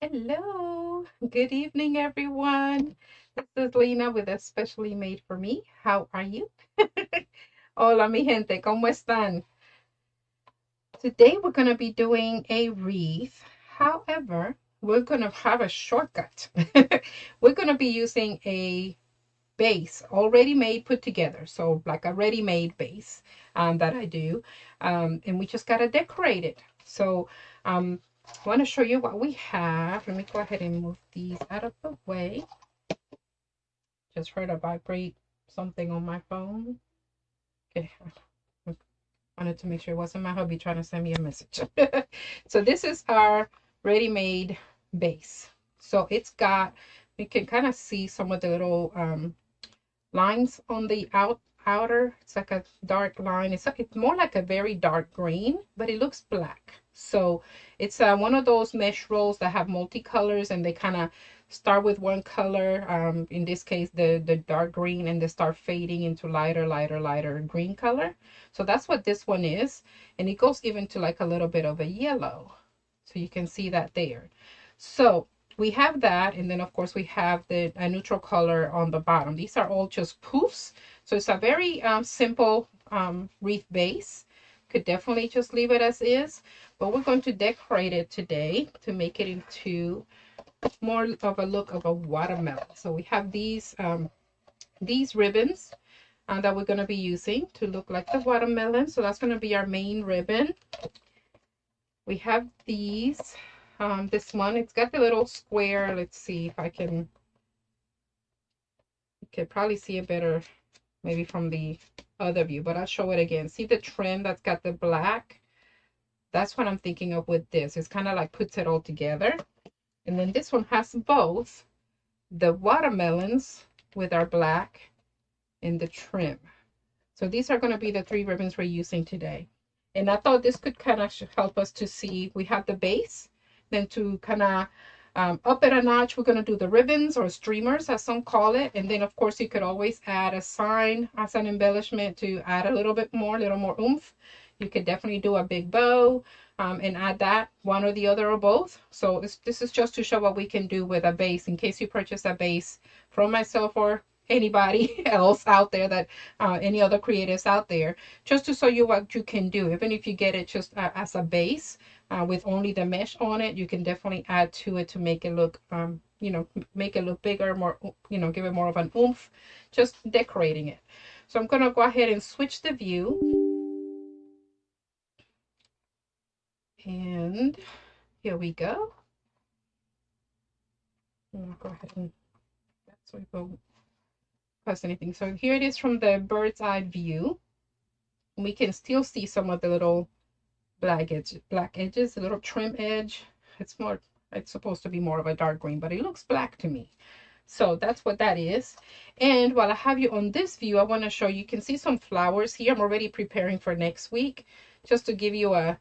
Hello, good evening, everyone. This is Lena with Especially Made for Me. How are you? Hola, mi gente, ¿cómo están? Today we're going to be doing a wreath. However, we're going to have a shortcut. We're going to be using a base already made, put together. So like a ready-made base that I do. And we just got to decorate it. So I want to show you what we have. Let me go ahead and move these out of the way. Just heard a vibrate something on my phone. Okay. I wanted to make sure it wasn't my hubby trying to send me a message. So this is our ready-made base. So it's got, you can kind of see some of the little lines on the outer. It's like a dark line. It's more like a very dark green, but it looks black. So it's one of those mesh rolls that have multicolors, and they kind of start with one color, in this case the dark green, and they start fading into lighter green color. So that's what this one is, and it goes even to like a little bit of a yellow, so you can see that there. So we have that, and then of course we have a neutral color on the bottom. These are all just poofs, so it's a very simple wreath base. Could definitely just leave it as is, but we're going to decorate it today to make it into more of a look of a watermelon. So we have these ribbons that we're going to be using to look like the watermelon. So that's going to be our main ribbon. We have these. This one, it's got the little square. Let's see if I can, you can probably see it better maybe from the other view, but I'll show it again. See the trim that's got the black? That's what I'm thinking of with this. It's kind of like puts it all together. And then this one has both the watermelons with our black and the trim. So these are going to be the three ribbons we're using today. And I thought this could kind of help us to see, we have the base, then to kind of up it a notch, we're going to do the ribbons or streamers, as some call it. And then of course you could always add a sign as an embellishment to add a little bit more, a little more oomph. You could definitely do a big bow and add that, one or the other or both. So this is just to show what we can do with a base, in case you purchase a base from myself or anybody else out there, that any other creators out there, just to show you what you can do. Even if you get it just as a base with only the mesh on it, you can definitely add to it to make it look make it look bigger, more, give it more of an oomph, just decorating it. So I'm going to go ahead and switch the view, and here we go. I'll go ahead and that's so we don't press anything. So here it is from the bird's eye view. We can still see some of the little black edges, a little trim edge. It's supposed to be more of a dark green, but it looks black to me. So that's what that is. And while I have you on this view, I want to show you can see some flowers here. I'm already preparing for next week, just to give you a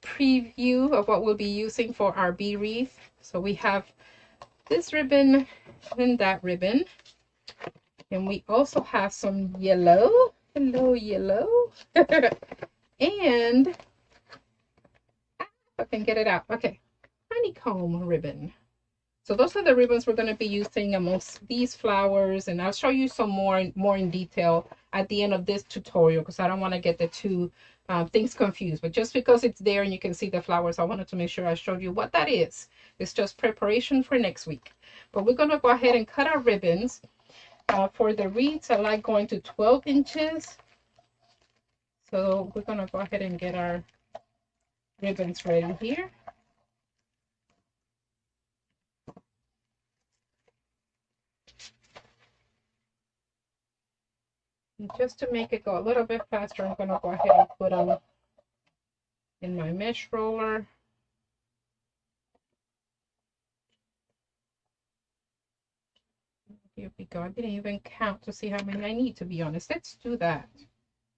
preview of what we'll be using for our bee wreath. So we have this ribbon and that ribbon, and we also have some yellow. Hello, yellow. And I can get it out. Okay, honeycomb ribbon. So those are the ribbons we're going to be using amongst these flowers, and I'll show you some more in detail at the end of this tutorial, because I don't want to get the two things confused. But just because it's there and you can see the flowers, I wanted to make sure I showed you what that is. It's just preparation for next week. But we're going to go ahead and cut our ribbons. For the wreaths, I like going to 12 inches. So we're going to go ahead and get our ribbons ready here. And just to make it go a little bit faster, I'm going to go ahead and put them in my mesh roller. Here we go. I didn't even count to see how many I need, to be honest. Let's do that.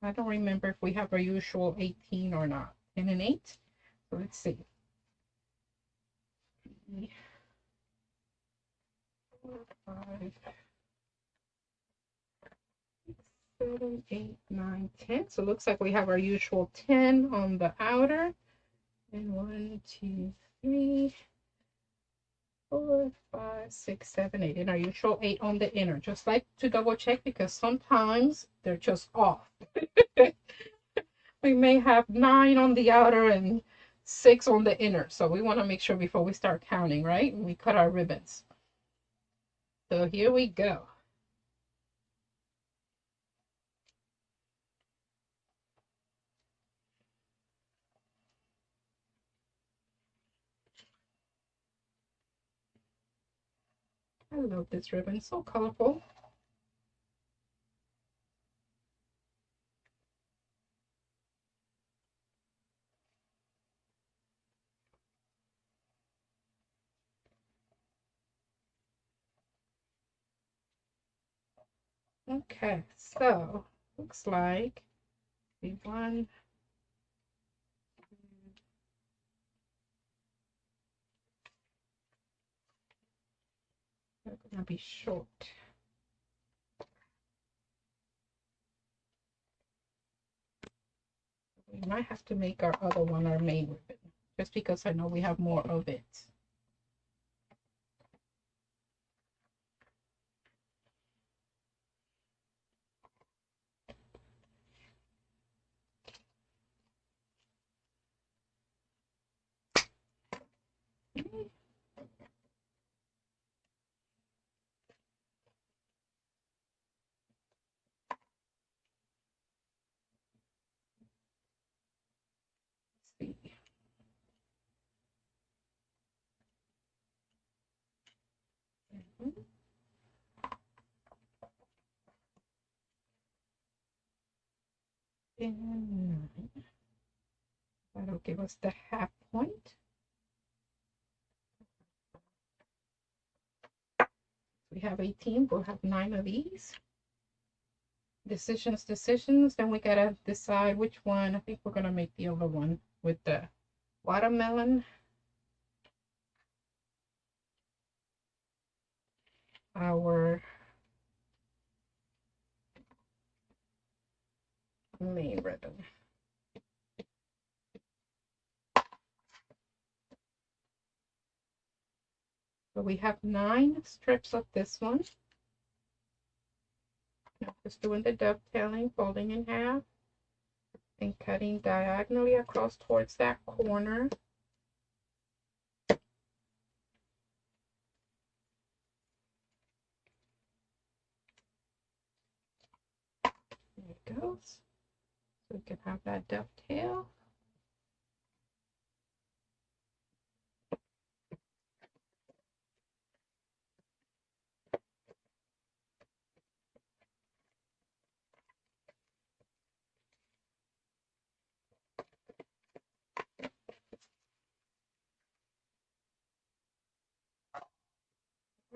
I don't remember if we have our usual 18 or not. 10 and 8. So let's see. 3, 4, 5, 6, 7, 8, 9, 10. So it looks like we have our usual 10 on the outer. And 1, 2, 3, 4, 5, 6, 7, 8. And are you sure 8 on the inner? Just like to double check because sometimes they're just off. We may have 9 on the outer and 6 on the inner. So we want to make sure before we start counting, right? And we cut our ribbons. So here we go. I love this ribbon, so colorful. Okay, so looks like we won. They're gonna be short. We might have to make our other one our main ribbon, just because I know we have more of it. Okay. Let's see. And 9. That'll give us the half point. We have 18, we'll have 9 of these. Decisions, then we gotta decide which one. I think we're gonna make the other one with the watermelon. Our main ribbon. So we have 9 strips of this one. Now just doing the dovetailing, folding in half, and cutting diagonally across towards that corner. There it goes. So we can have that dovetail.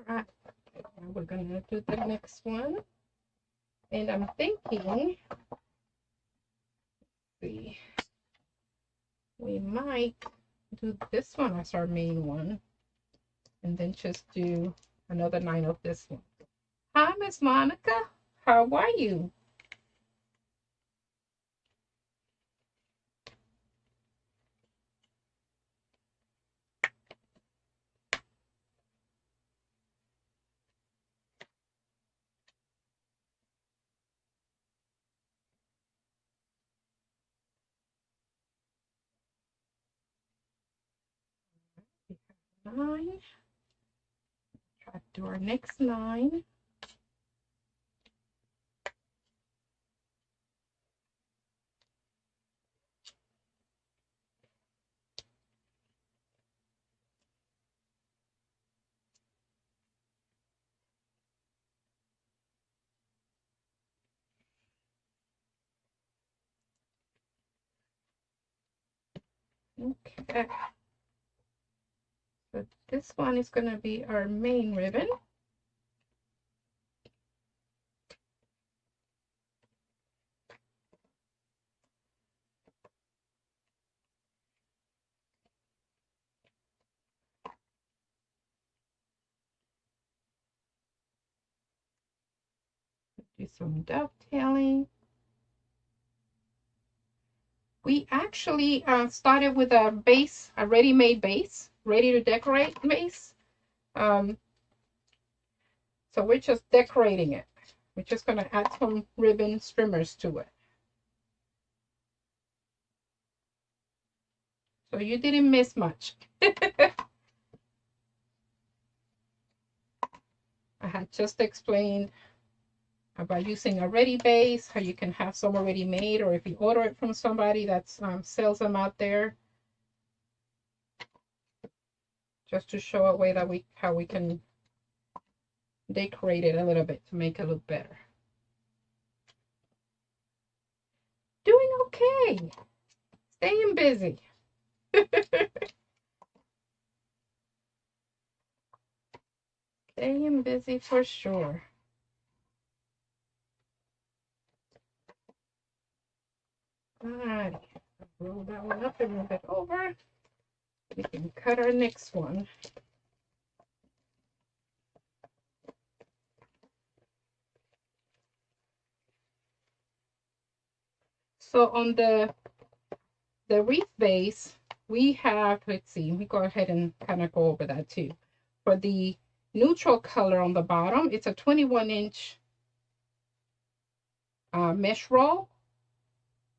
All right, now we're gonna do the next one. And I'm thinking, see, we might do this one as our main one, and then just do another 9 of this one. Hi, Miss Monica. How are you? We have 9. Try to do our next 9. Okay. So this one is going to be our main ribbon. Do some dovetailing. We actually started with a base, a ready-made base, ready to decorate base. Um, so we're just decorating it. We're just going to add some ribbon streamers to it. So you didn't miss much. I had just explained about using a ready base, how you can have some already made, or if you order it from somebody that sells them out there, just to show a way that how we can decorate it a little bit to make it look better. Doing okay. Staying busy. Staying busy for sure. All right. Roll that one up and move it over. We can cut our next one. So on the wreath base, we have, let's see, let me go ahead and kind of go over that too. For the neutral color on the bottom, it's a 21-inch mesh roll.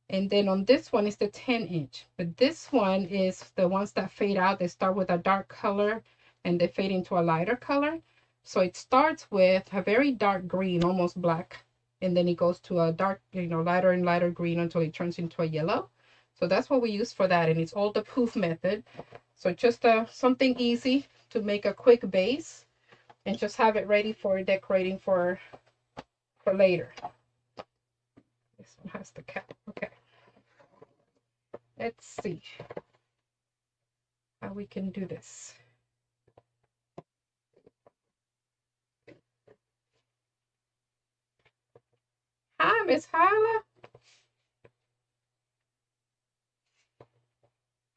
And then on this one is the 10-inch. But this one is the ones that fade out. They start with a dark color and they fade into a lighter color. So it starts with a very dark green, almost black. And then it goes to a dark, lighter and lighter green until it turns into a yellow. So that's what we use for that. And it's all the poof method. So just something easy to make a quick base and just have it ready for decorating for later. This one has the cap. Okay. Let's see how we can do this. Hi, Miss Hyla.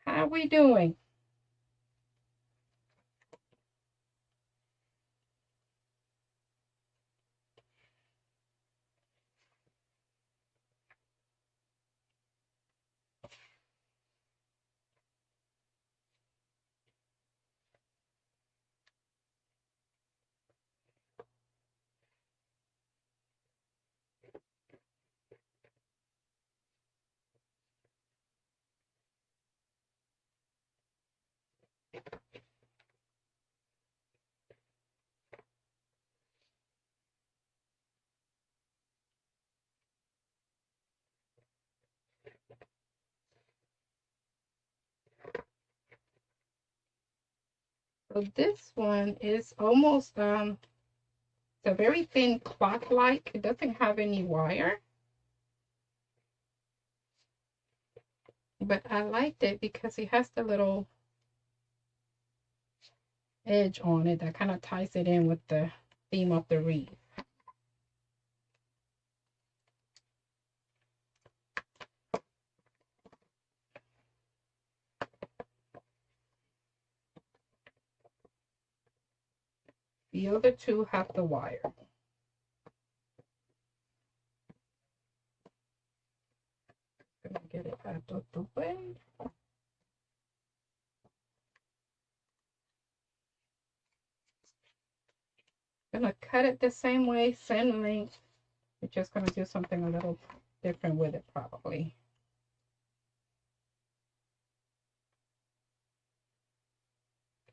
How are we doing? So this one is almost it's a very thin cloth-like. It doesn't have any wire. But I liked it because it has the little edge on it that kind of ties it in with the theme of the wreath. The other two have the wire. Gonna get it out of the way. Gonna cut it the same way, same length. We're just gonna do something a little different with it probably.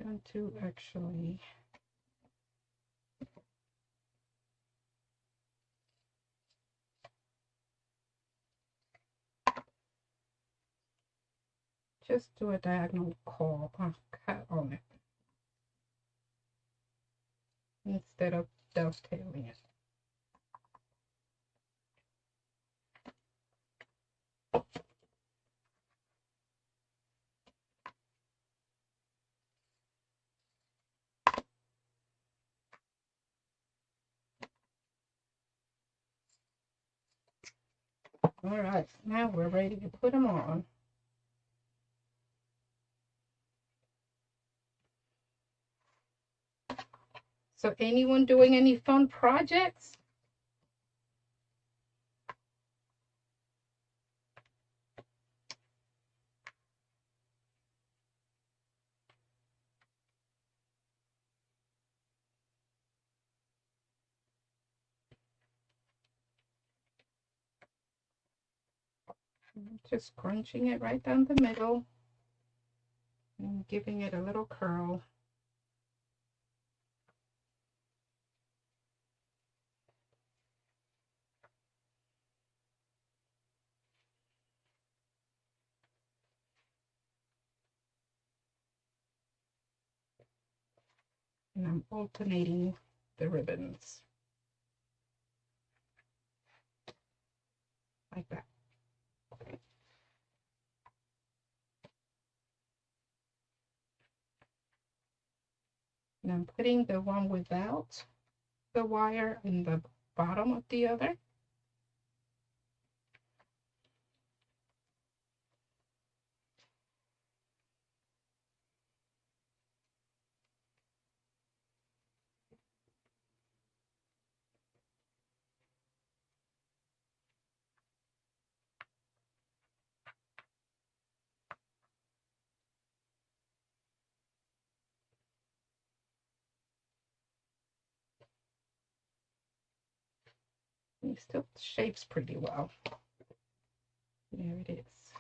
Going to actually just do a diagonal cut on it instead of dovetailing it. All right, now we're ready to put them on. So anyone doing any fun projects? Just crunching it right down the middle and giving it a little curl. And I'm alternating the ribbons like that. And I'm putting the one without the wire in the bottom of the other. It still shapes pretty well. There it is.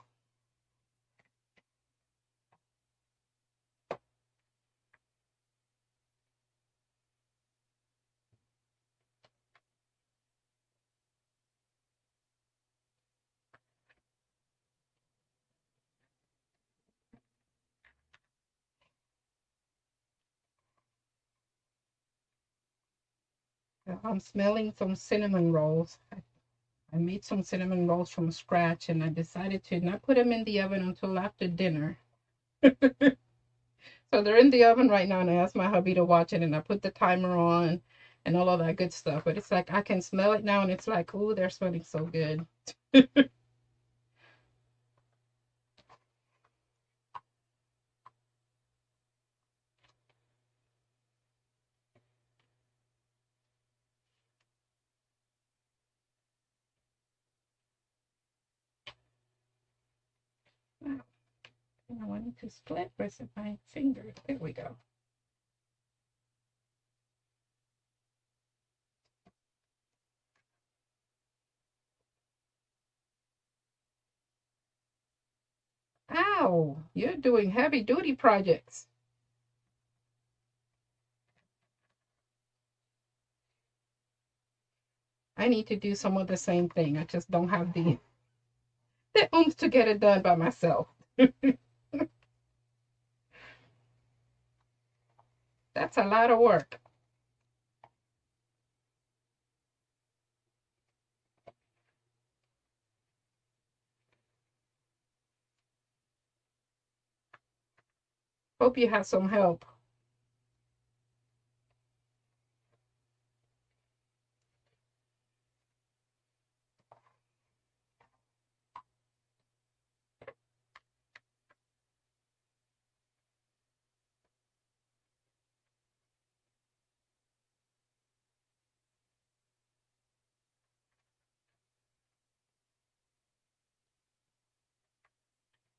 I'm smelling some cinnamon rolls. I made some cinnamon rolls from scratch, and I decided to not put them in the oven until after dinner. So they're in the oven right now, and I asked my hubby to watch it, and I put the timer on and all of that good stuff. But it's like I can smell it now, and it's like, oh, they're smelling so good. And I wanted to split with my finger. There we go. Ow, you're doing heavy duty projects. I need to do some of the same thing. I just don't have the oomph to get it done by myself. That's a lot of work. Hope you have some help.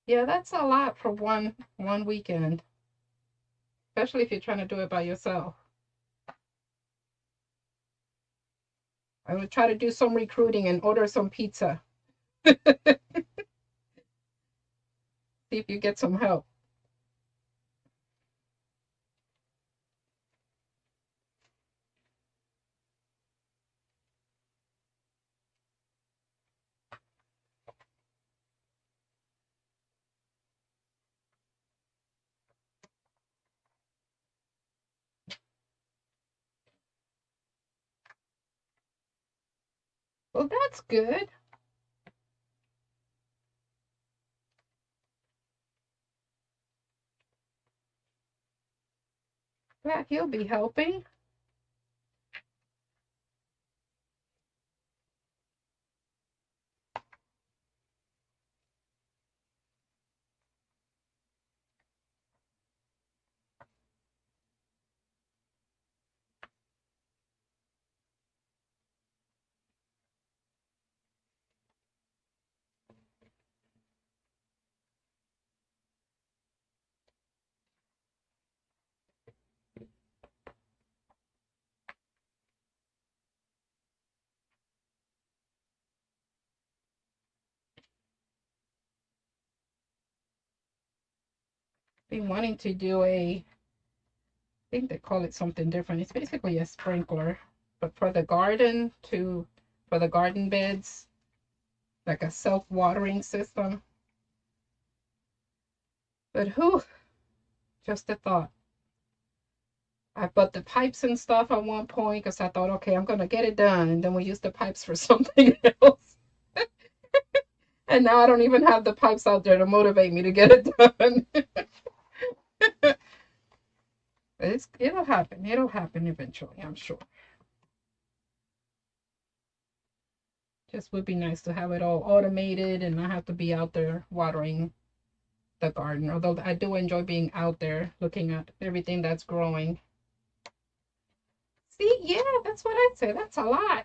Yeah, that's a lot for one weekend, especially if you're trying to do it by yourself. I would try to do some recruiting and order some pizza. See if you get some help. Well, that's good. Glad he'll be helping. been wanting to do I think they call it something different. It's basically a sprinkler, but for the garden for the garden beds, like a self-watering system. But who, just a thought. I bought the pipes and stuff at one point because I thought, okay, I'm gonna get it done, and then we use the pipes for something else. And now I don't even have the pipes out there to motivate me to get it done. It'll happen. It'll happen eventually, I'm sure. Just would be nice to have it all automated and not have to be out there watering the garden. Although I do enjoy being out there looking at everything that's growing. See, yeah, that's what I'd say. That's a lot.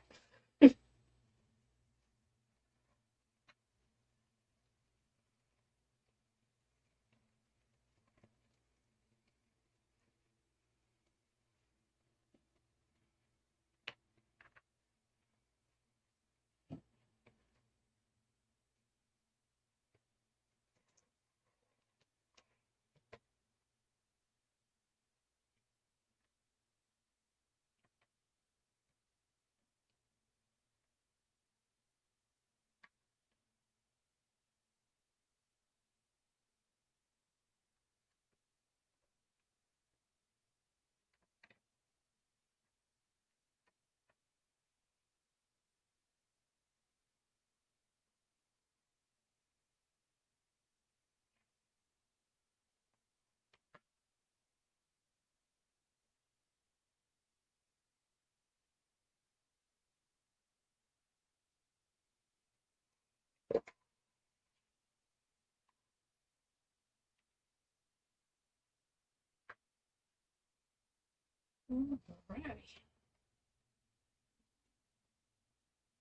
Alrighty.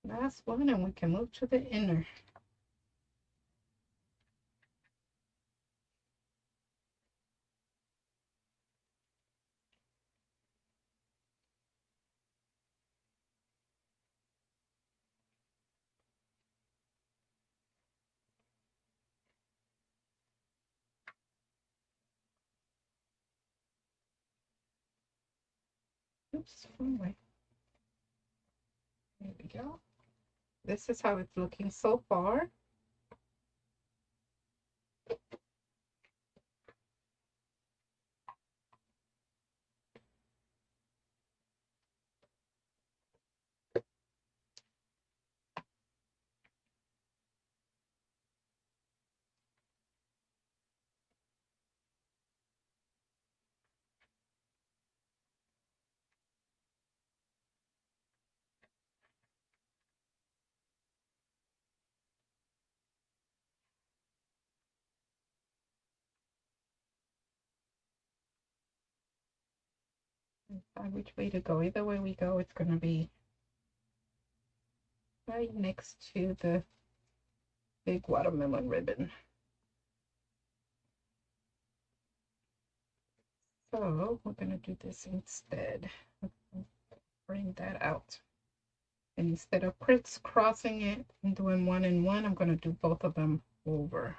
Last one, and we can move to the inner. Oops, wrong way. There we go. This is how it's looking so far. Decide which way to go. Either way we go, it's going to be right next to the big watermelon ribbon. So we're going to do this instead. Bring that out. And instead of crisscrossing it and doing one and one, I'm going to do both of them over.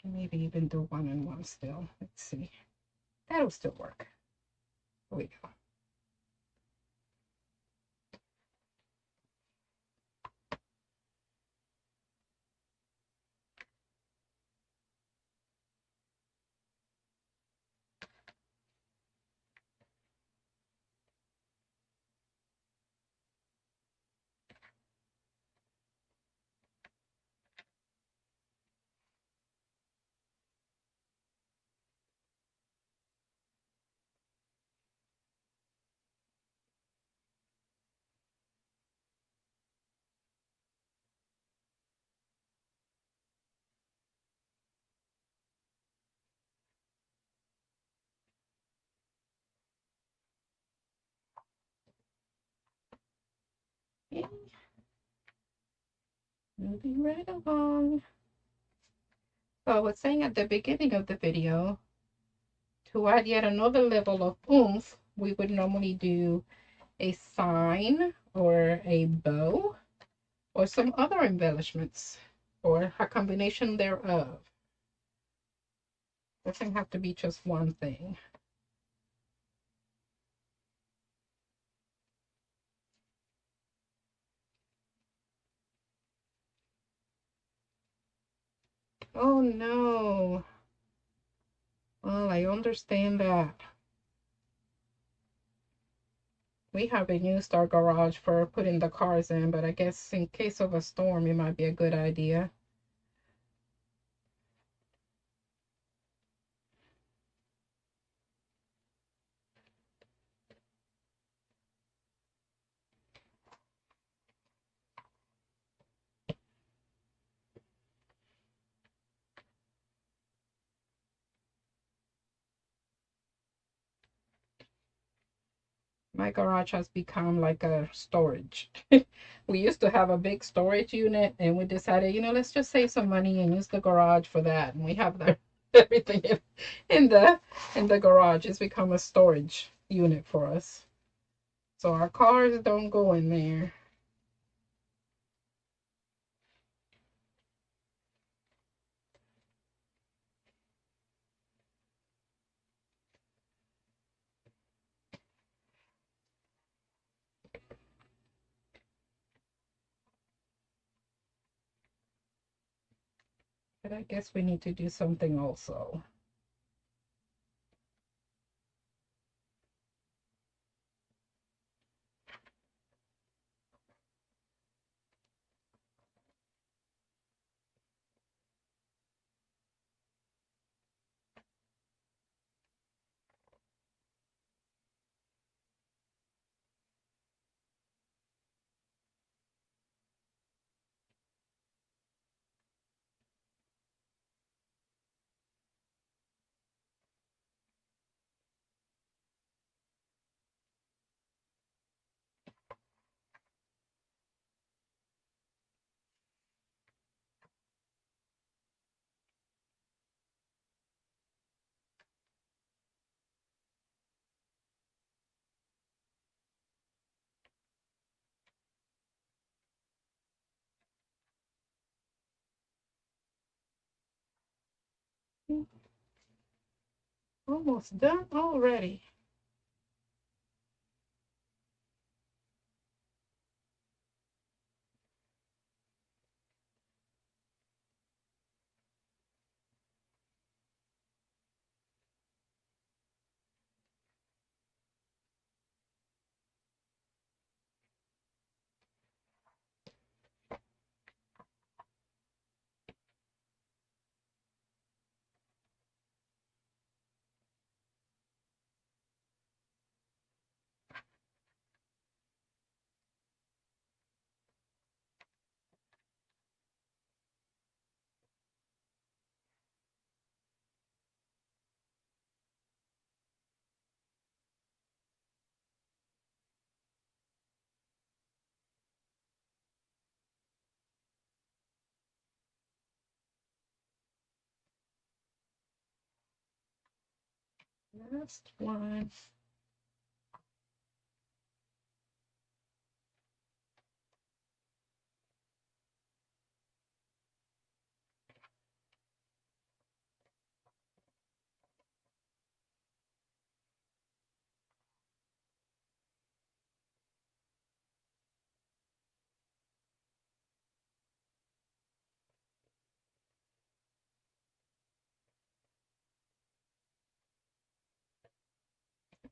Maybe even do one and one still. Let's see. That'll still work. Here we go. Okay. Moving right along. So I was saying at the beginning of the video, to add yet another level of oomph, we would normally do a sign or a bow or some other embellishments or a combination thereof. Doesn't have to be just one thing. Oh no. Well, I understand that. We haven't used our garage for putting the cars in, but I guess in case of a storm, it might be a good idea. My garage has become like a storage. We used to have a big storage unit, and we decided, let's just save some money and use the garage for that. And we have everything in the garage. It's become a storage unit for us. So our cars don't go in there. But I guess we need to do something also. Almost done already. Last one.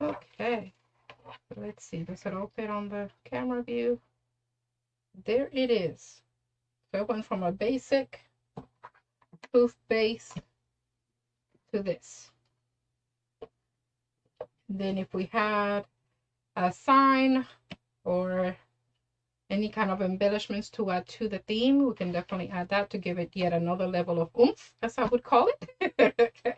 Okay. Let's see. Does it all fit on the camera view? There it is. So it went from a basic poof base to this. Then if we had a sign or any kind of embellishments to add to the theme, we can definitely add that to give it yet another level of oomph, as I would call it.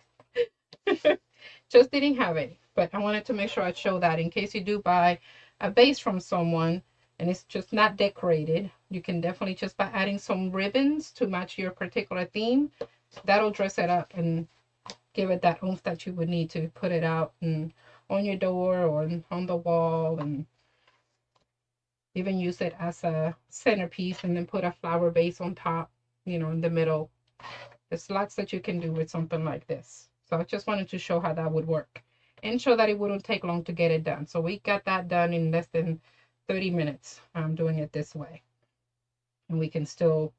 Just didn't have any, but I wanted to make sure I show that in case you do buy a base from someone and it's just not decorated. You can definitely, just by adding some ribbons to match your particular theme, that'll dress it up and give it that oomph that you would need to put it out and on your door or on the wall, and even use it as a centerpiece and then put a flower base on top. you know, in the middle. There's lots that you can do with something like this. So I just wanted to show how that would work and show that it wouldn't take long to get it done. So we got that done in less than 30 minutes. I'm doing it this way. And we can still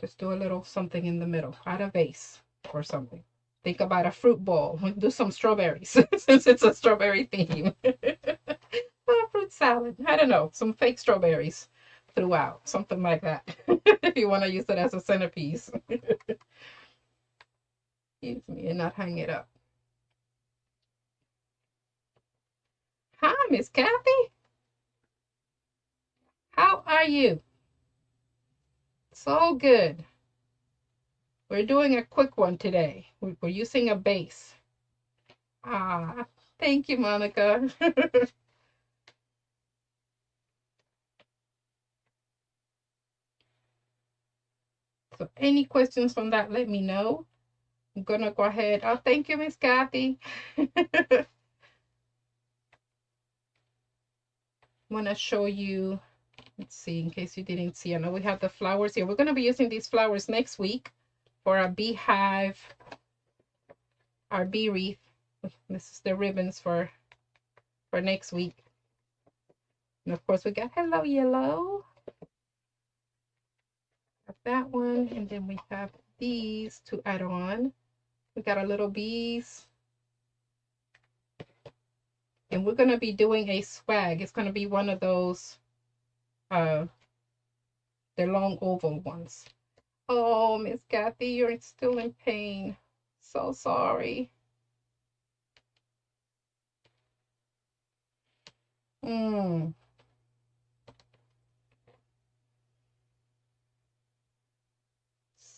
just do a little something in the middle, add a vase or something. Think about a fruit bowl. We'll do some strawberries since it's a strawberry theme. Fruit salad. I don't know, some fake strawberries throughout, something like that. If you want to use it as a centerpiece. Excuse me, and not hang it up. Hi, Miss Kathy. How are you? So good. We're doing a quick one today. We're using a base. Ah, thank you, Monica. So any questions on that, let me know. I'm going to go ahead. Oh, thank you, Miss Kathy. I want to show you, let's see, in case you didn't see. I know we have the flowers here. We're going to be using these flowers next week for our beehive, our bee wreath. This is the ribbons for next week. And of course, we got Hello Yellow. Got that one. And then we have these to add on. We got our little bees. And we're going to be doing a swag. It's going to be one of those, the long oval ones. Oh, Miss Kathy, you're still in pain. So sorry.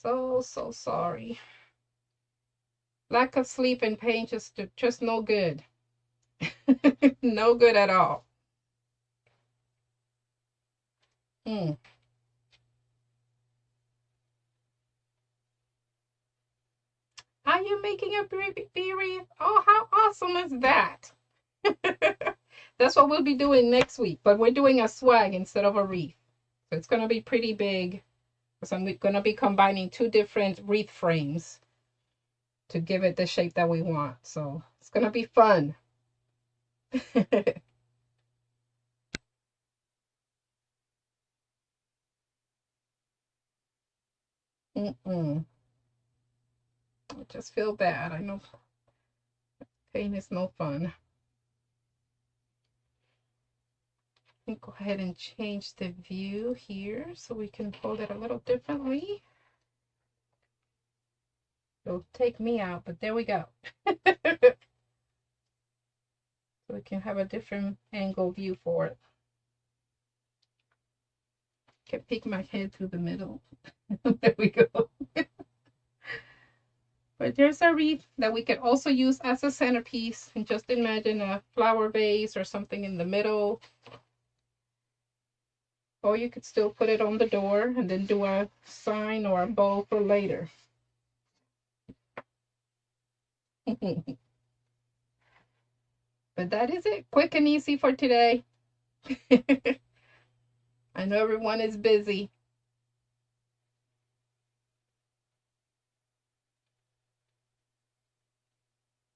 So sorry. Lack of sleep and pain, just no good. No good at all. Are you making a bee wreath? Oh, how awesome is that? That's what we'll be doing next week, but we're doing a swag instead of a wreath. So it's going to be pretty big. So I'm going to be combining two different wreath frames to give it the shape that we want. So it's going to be fun. I just feel bad. I know pain is no fun. Go ahead and change the view here so we can hold it a little differently. It'll take me out, but there we go. So we can have a different angle view for it. Can peek my head through the middle. There we go. But there's a wreath that we could also use as a centerpiece. And just imagine a flower vase or something in the middle. Or you could still put it on the door and then do a sign or a bow for later. But that is it. Quick and easy for today. I know everyone is busy.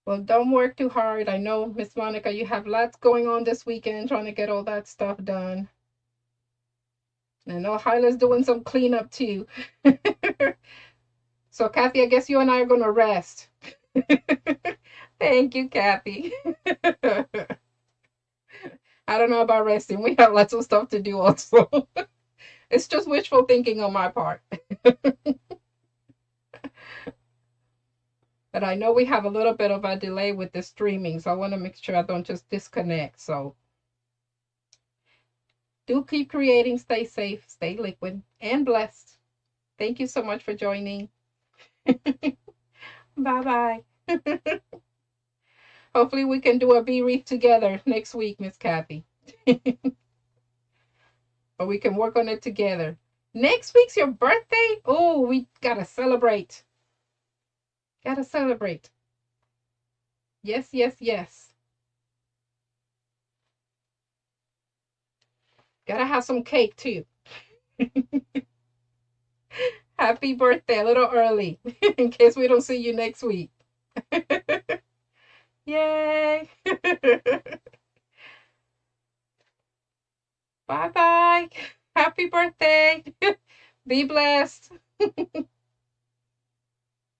Well, don't work too hard. I know, Miss Monica, you have lots going on this weekend trying to get all that stuff done. And I know Hyla's doing some cleanup too. So, Kathy, I guess you and I are going to rest. Thank you, Kathy. I don't know about resting. We have lots of stuff to do also. It's just wishful thinking on my part. But I know we have a little bit of a delay with the streaming, so I want to make sure I don't just disconnect. So do keep creating, stay safe, stay liquid, and blessed. Thank you so much for joining. Bye-bye. Hopefully we can do a bee wreath together next week, Miss Kathy. Or we can work on it together. Next week's your birthday? Oh, we gotta celebrate. Gotta celebrate. Yes, yes, yes. Gotta have some cake too. Happy birthday, a little early, in case we don't see you next week. Yay! Bye bye. Happy birthday. Be blessed.